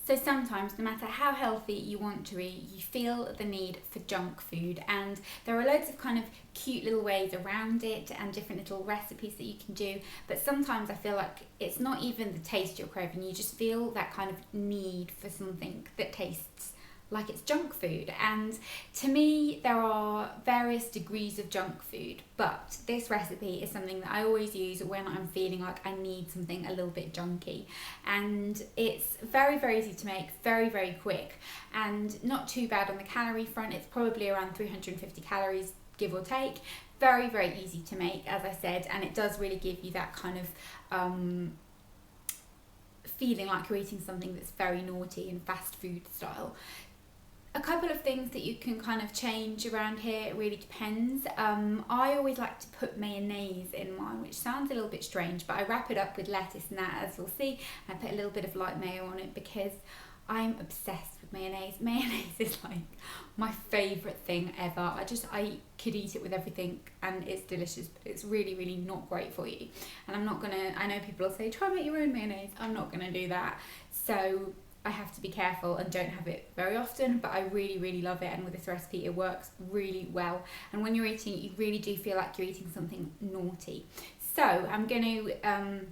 So sometimes, no matter how healthy you want to eat, you feel the need for junk food, and there are loads of kind of cute little ways around it and different little recipes that you can do. But sometimes I feel like it's not even the taste you're craving, you just feel that kind of need for something that tastes like it's junk food. And to me, there are various degrees of junk food, but this recipe is something that I always use when I'm feeling like I need something a little bit junky. And it's very, very easy to make, very, very quick, and not too bad on the calorie front. It's probably around 350 calories, give or take. Very, very easy to make, as I said, and it does really give you that kind of feeling like you're eating something that's very naughty and fast food style. A couple of things that you can kind of change around here, it really depends. I always like to put mayonnaise in mine, which sounds a little bit strange, but I wrap it up with lettuce and that, as we'll see, and I put a little bit of light mayo on it because I'm obsessed with mayonnaise. Mayonnaise is like my favourite thing ever. I could eat it with everything and it's delicious, but it's really, really not great for you. And I know people will say, try and make your own mayonnaise. I'm not gonna do that. So I have to be careful and don't have it very often, but I really, really love it, and with this recipe it works really well. And when you're eating it, you really do feel like you're eating something naughty. So I'm going to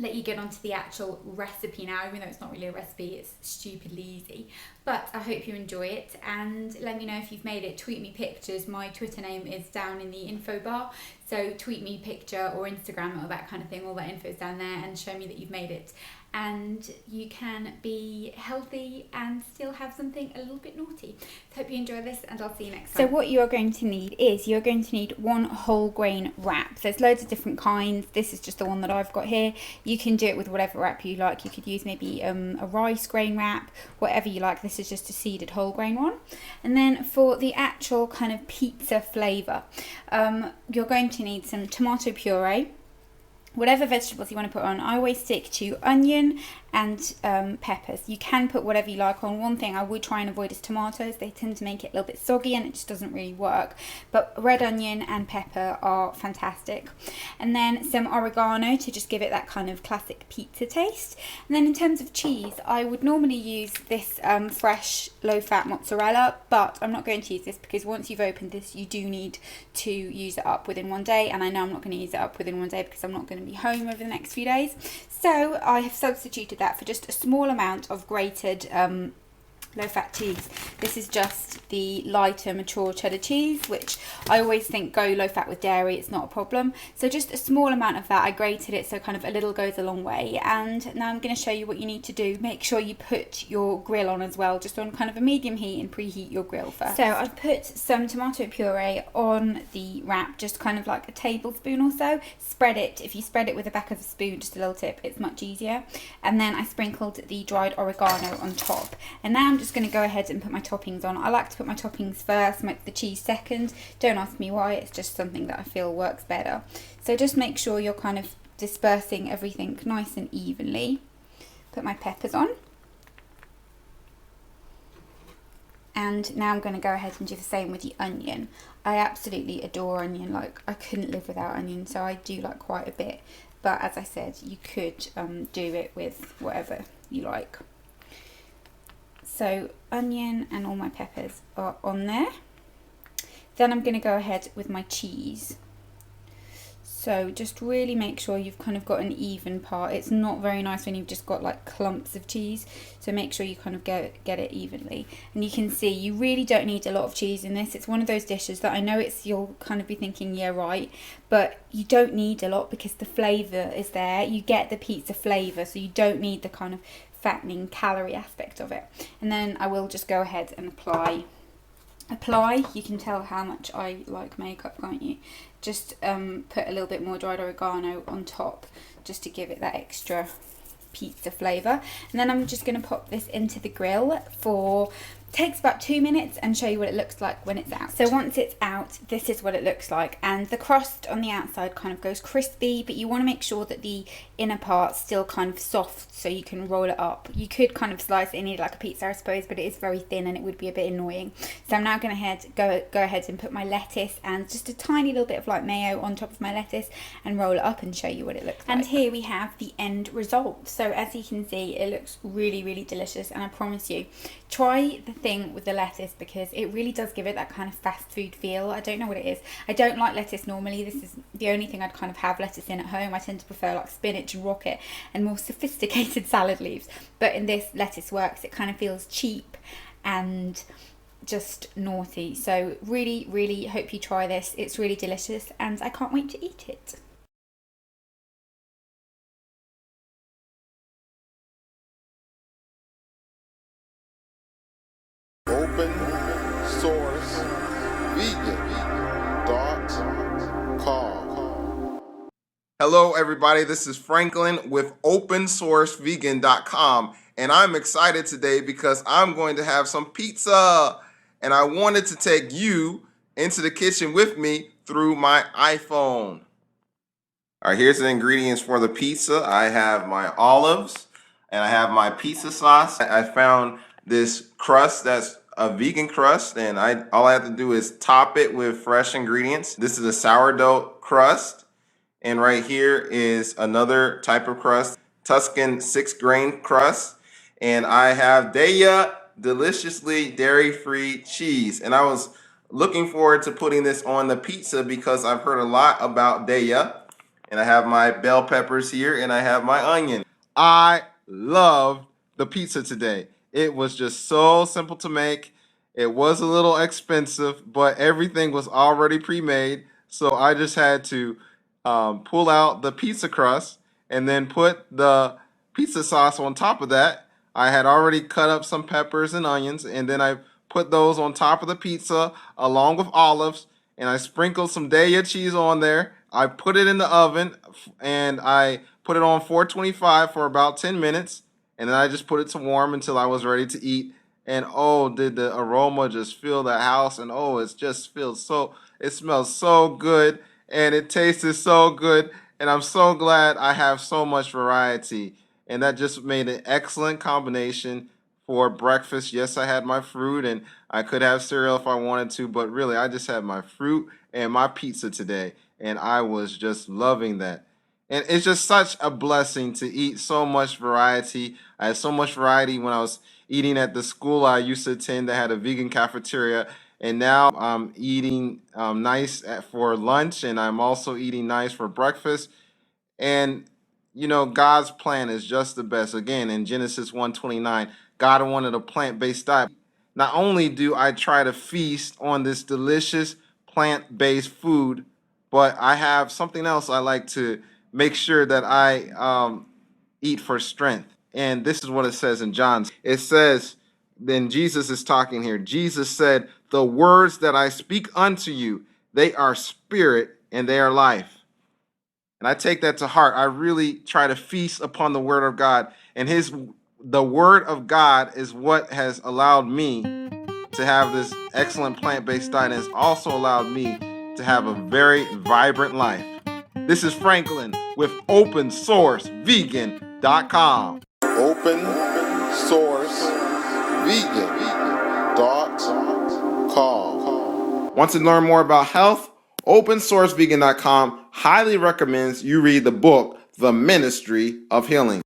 let you get onto the actual recipe now, even though it's not really a recipe, it's stupidly easy. But I hope you enjoy it, and let me know if you've made it. Tweet me pictures. My Twitter name is down in the info bar, so tweet me picture or Instagram or that kind of thing. All that info is down there, and show me that you've made it. And you can be healthy and still have something a little bit naughty. So hope you enjoy this, and I'll see you next time. So what you're going to need is, you're going to need one whole grain wrap. There's loads of different kinds. This is just the one that I've got here. You can do it with whatever wrap you like. You could use maybe a rice grain wrap, whatever you like. This is just a seeded whole grain one. And then for the actual kind of pizza flavour, you're going to need some tomato puree, whatever vegetables you want to put on. I always stick to onion and peppers. You can put whatever you like on. One thing I would try and avoid is tomatoes. They tend to make it a little bit soggy and it just doesn't really work. But red onion and pepper are fantastic. And then some oregano to just give it that kind of classic pizza taste. And then in terms of cheese, I would normally use this fresh low-fat mozzarella, but I'm not going to use this because once you've opened this, you do need to use it up within one day. And I know I'm not going to use it up within one day because I'm not going to be home over the next few days. So I have substituted that for just a small amount of grated low-fat cheese. This is just the lighter mature cheddar cheese, which I always think go low-fat with dairy, it's not a problem. So just a small amount of that. I grated it so kind of a little goes a long way. And now I'm going to show you what you need to do. Make sure you put your grill on as well, just on kind of a medium heat, and preheat your grill first. So I've put some tomato puree on the wrap, just kind of like a tablespoon or so. Spread it. If you spread it with the back of a spoon, just a little tip, it's much easier. And then I sprinkled the dried oregano on top. And now I'm just going to go ahead and put my toppings on. I like to put my toppings first, make the cheese second. Don't ask me why, it's just something that I feel works better. So just make sure you're kind of dispersing everything nice and evenly. Put my peppers on. And now I'm going to go ahead and do the same with the onion. I absolutely adore onion, like I couldn't live without onion, so I do like quite a bit. But as I said, you could do it with whatever you like. So onion and all my peppers are on there. Then I'm going to go ahead with my cheese. So just really make sure you've kind of got an even part. It's not very nice when you've just got like clumps of cheese. So make sure you kind of get it evenly. And you can see you really don't need a lot of cheese in this. It's one of those dishes that I know you'll kind of be thinking, yeah, right. But you don't need a lot because the flavour is there. You get the pizza flavour, so you don't need the kind of fattening calorie aspect of it. And then I will just go ahead and apply. You can tell how much I like makeup, can't you? Just put a little bit more dried oregano on top just to give it that extra pizza flavour. And then I'm just going to pop this into the grill for Takes about 2 minutes and show you what it looks like when it's out. So once it's out, this is what it looks like, and the crust on the outside kind of goes crispy, but you want to make sure that the inner part's still kind of soft so you can roll it up. You could kind of slice it and eat it like a pizza, I suppose, but it is very thin and it would be a bit annoying. So I'm now going to go ahead and put my lettuce and just a tiny little bit of like mayo on top of my lettuce and roll it up and show you what it looks like. And here we have the end result. So as you can see, it looks really, really delicious, and I promise you, try the thing with the lettuce because it really does give it that kind of fast food feel. I don't know what it is. I don't like lettuce normally. This is the only thing I'd kind of have lettuce in at home. I tend to prefer like spinach and rocket and more sophisticated salad leaves. But in this, lettuce works. It kind of feels cheap and just naughty. So really, really hope you try this. It's really delicious and I can't wait to eat it. OpenSourceVegan.com. Hello everybody, this is Franklin with OpenSourceVegan.com, and I'm excited today because I'm going to have some pizza, and I wanted to take you into the kitchen with me through my iPhone. All right, here's the ingredients for the pizza. I have my olives and I have my pizza sauce. I found this crust that's a vegan crust, and all I have to do is top it with fresh ingredients. This is a sourdough crust, and right here is another type of crust, Tuscan 6-grain crust, and I have Daiya deliciously dairy-free cheese, and I was looking forward to putting this on the pizza because I've heard a lot about Daiya, and I have my bell peppers here, and I have my onion. I love the pizza today. It was just so simple to make. It was a little expensive, but everything was already pre-made. So I just had to pull out the pizza crust and then put the pizza sauce on top of that. I had already cut up some peppers and onions, and then I put those on top of the pizza along with olives, and I sprinkled some Daiya cheese on there. I put it in the oven, and I put it on 425 for about 10 minutes. And then I just put it to warm until I was ready to eat. And oh, did the aroma just fill the house? And oh, it smells so good, and it tasted so good. And I'm so glad I have so much variety. And that just made an excellent combination for breakfast. Yes, I had my fruit, and I could have cereal if I wanted to, but really, I just had my fruit and my pizza today. And I was just loving that. And it's just such a blessing to eat so much variety. I had so much variety when I was eating at the school I used to attend that had a vegan cafeteria. And now I'm eating nice for lunch, and I'm also eating nice for breakfast. And God's plan is just the best. Again, in Genesis 1:29, God wanted a plant-based diet. Not only do I try to feast on this delicious plant-based food, but I have something else I like to make sure that I eat for strength. And this is what it says in John. It says, then Jesus is talking here. Jesus said, the words that I speak unto you, they are spirit and they are life. And I take that to heart. I really try to feast upon the word of God. And the word of God is what has allowed me to have this excellent plant-based diet, and has also allowed me to have a very vibrant life. This is Franklin with OpenSourceVegan.com. OpenSourceVegan.com. Want to learn more about health? OpenSourceVegan.com highly recommends you read the book, The Ministry of Healing.